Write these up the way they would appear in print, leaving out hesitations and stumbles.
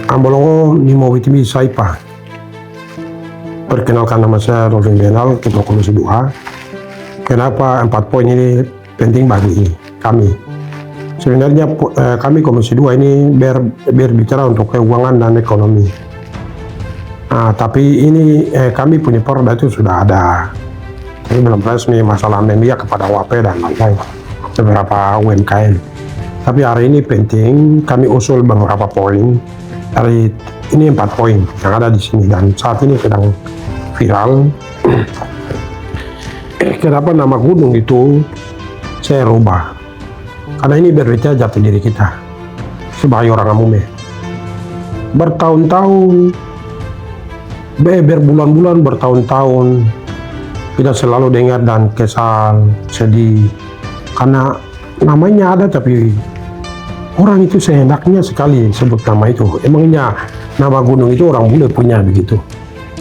Ambolongo Nimo Witimi Saipa. Perkenalkan, nama saya Rolvin Benal, Ketua Komisi 2. Kenapa 4 poin ini penting bagi kami? Sebenarnya kami Komisi 2 ini berbicara untuk keuangan dan ekonomi. Tapi ini kami punya perda itu sudah ada. Ini belum resmi masalah membiak kepada WAP dan lain-lain beberapa UMKM. Tapi hari ini penting kami usul beberapa poin. Dari ini 4 poin yang ada di sini dan saat ini sedang viral. Kenapa nama gunung itu saya rubah? Karena ini berbicara jati diri kita sebagai orang Amume. Bertahun-tahun, berbulan-bulan, bertahun-tahun kita selalu dengar dan kesal, sedih karena namanya ada tapi orang itu seenaknya sekali sebut nama itu. Emangnya nama gunung itu orang bule punya begitu?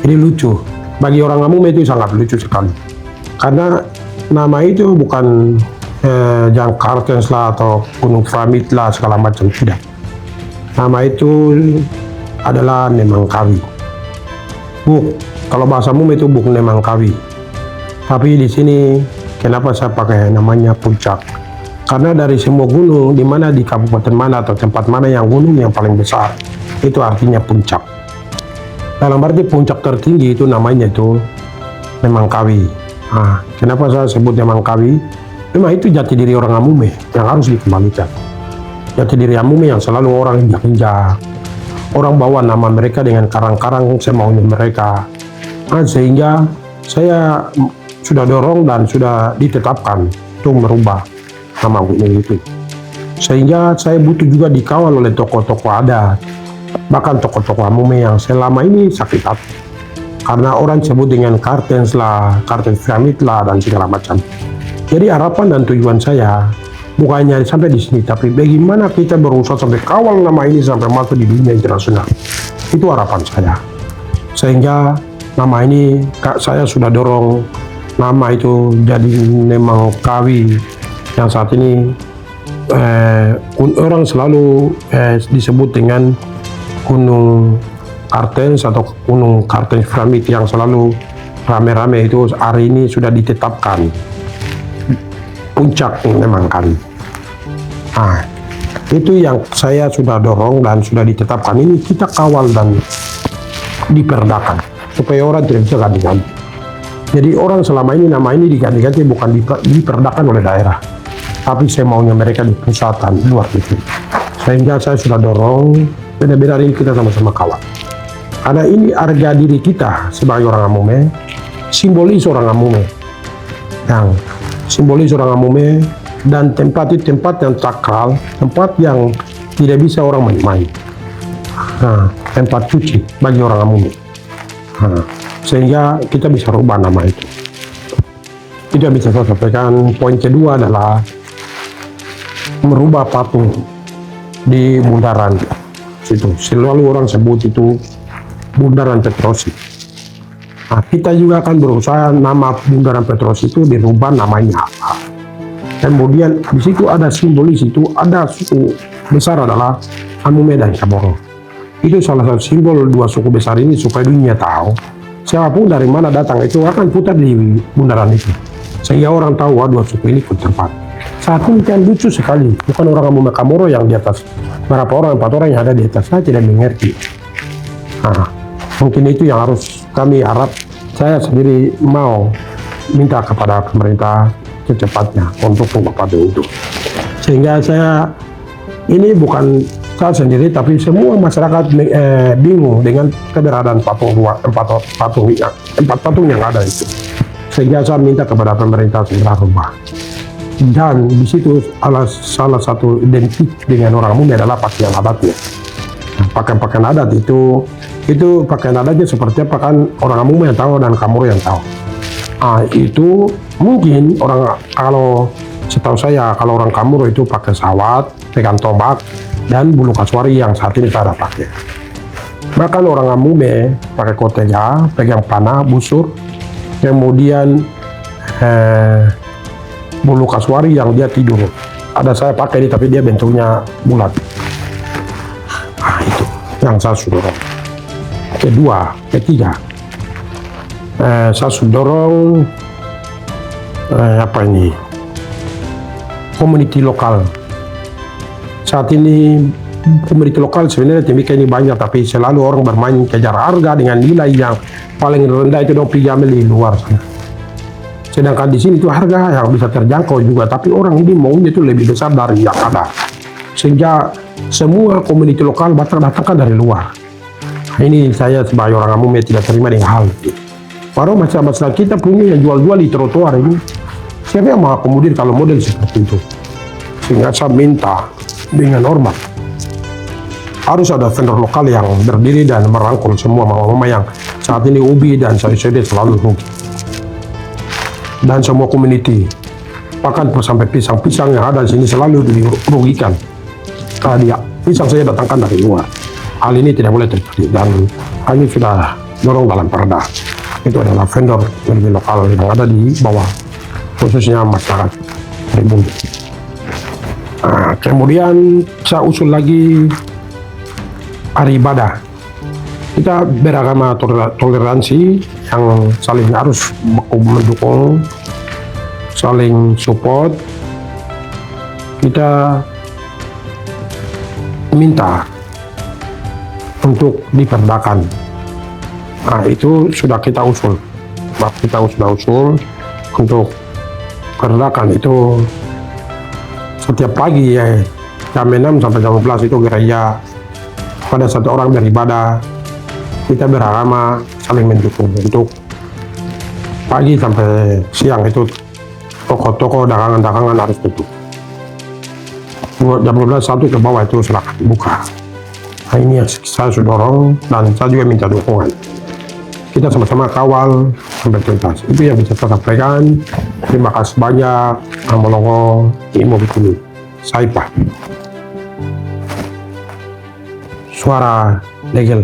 Ini lucu. Bagi orang Amume itu sangat lucu sekali. Karena nama itu bukan Jang Kartens lah atau Gunung Framit lah segala macam, tidak. Nama itu adalah Nemangkawi. Kalau bahasa Amume itu bukan Nemangkawi. Tapi di sini kenapa saya pakai namanya Puncak? Karena dari semua gunung, di mana di kabupaten mana atau tempat mana yang gunung yang paling besar, itu artinya puncak. Dalam arti puncak tertinggi itu namanya itu Nemangkawi. Kenapa saya sebut Nemangkawi? Memang itu jati diri orang Amume yang harus dikembalikan. Jati diri Amume yang selalu orang injak-injak. Orang bawa nama mereka dengan karang-karang semaunya mereka. Sehingga saya sudah dorong dan sudah ditetapkan untuk merubah nama gunung itu. Sehingga saya butuh juga dikawal oleh tokoh-tokoh adat, bahkan tokoh-tokoh Amume yang selama ini sakit hati. Karena orang sebut dengan Kartens lah, Kartens Framit lah, dan segala macam. Jadi harapan dan tujuan saya bukannya sampai di sini, tapi bagaimana kita berusaha sampai kawal nama ini sampai masuk di dunia internasional. Itu harapan saya. Sehingga nama ini saya sudah dorong nama itu jadi Nemangkawi yang saat ini orang selalu disebut dengan Gunung Kartens atau Gunung Kartens Framit yang selalu rame-rame. Itu hari ini sudah ditetapkan Puncak Nemangkawi. Itu yang saya sudah dorong dan sudah ditetapkan. Ini kita kawal dan diperdakan supaya orang tidak bisa ganti-ganti. Jadi orang selama ini nama ini diganti-ganti bukan diperdakan oleh daerah, tapi semaunya mereka di pusatan luar itu. Sehingga saya sudah dorong benar-benar ini kita sama-sama kawal. Karena ini harga diri kita sebagai orang Amume, simbolis orang Amume, yang simbolis orang Amume, dan tempat itu tempat yang sakral, tempat yang tidak bisa orang main-main. Tempat suci bagi orang Amume. Sehingga kita bisa rubah nama itu. Itu yang bisa saya sampaikan. Poin kedua adalah merubah patung di bundaran situ. Selalu orang sebut itu Bundaran Petrosi. Kita juga akan berusaha nama Bundaran Petrosi itu dirubah namanya apa. Kemudian di situ ada simbolis, itu ada suku besar adalah Amume dan Chamorro. Itu salah satu simbol dua suku besar ini supaya dunia tahu siapapun dari mana datang itu akan putar di bundaran itu, sehingga orang tahu dua suku ini pun tempat. Saat ini kan lucu sekali, bukan orang Amume Chamorro yang di atas, berapa orang, 4 orang yang ada di atas, saya tidak mengerti. Mungkin itu yang harus kami harap. Saya sendiri mau minta kepada pemerintah secepatnya untuk mengubah itu, sehingga saya ini bukan saya sendiri tapi semua masyarakat bingung dengan keberadaan empat patung yang ada itu. Sehingga saya minta kepada pemerintah segera rubah. Dan di situ salah satu identik dengan orang Amume adalah pakaian adatnya. Pakaian adat itu pakaian adatnya seperti apa kan orang Amume yang tahu dan Chamorro yang tahu. Itu mungkin orang, kalau setahu saya kalau orang Chamorro itu pakai sawat, pegang tombak, dan bulu kasuari yang saat ini saya pakai. Bahkan orang Amume pakai kotega, pegang panah, busur, kemudian bulu kasuari yang dia tidur. Ada saya pakai ini tapi dia bentuknya bulat. Itu yang saya sudah dorong. Ketiga, saya sudah dorong community lokal. Saat ini community lokal sebenarnya timika ini banyak, tapi selalu orang bermain kejar harga dengan nilai yang paling rendah itu dong pinjam di luar sana. Sedangkan di sini itu harga yang bisa terjangkau juga, tapi orang ini maunya itu lebih besar dari yang ada. Sehingga semua komuniti lokal datangkan dari luar. Ini saya sebagai orang umum tidak terima dengan hal itu. Baru masalah kita punya yang jual-jual di trotoar ini, siapa yang mengakomodir kalau model seperti itu? Sehingga saya minta dengan hormat, harus ada vendor lokal yang berdiri dan merangkul semua mama-mama yang saat ini ubi dan sayur-sayur selalu rugi. Dan semua community, bahkan sampai pisang-pisang yang ada di sini selalu dirugikan. Karena pisang saya datangkan dari luar. Hal ini tidak boleh terjadi, dan kami sudah dorong dalam perda. Itu adalah vendor lebih lokal yang ada di bawah, khususnya masyarakat pribumi. Nah, kemudian saya usul lagi hari ibadah. Kita beragama toleransi yang saling harus mendukung, saling support. Kita minta untuk diperdakan. Nah, itu sudah kita usul. Kita sudah usul untuk perdakan itu setiap pagi ya, jam 6 sampai jam 12 itu gereja. Pada saat orang beribadah, kita beragama saling mendukung. Untuk pagi sampai siang itu toko-toko dagangan-dagangan harus tutup. Jam 12 satu ke bawah itu silakan buka. Nah, ini yang saya sudah dorong, dan saya juga minta dukungan. Kita sama-sama kawal sampai tuntas. Itu yang bisa saya sampaikan. Terima kasih banyak. Amolongo Imo Bikini Saipa. Suara legal.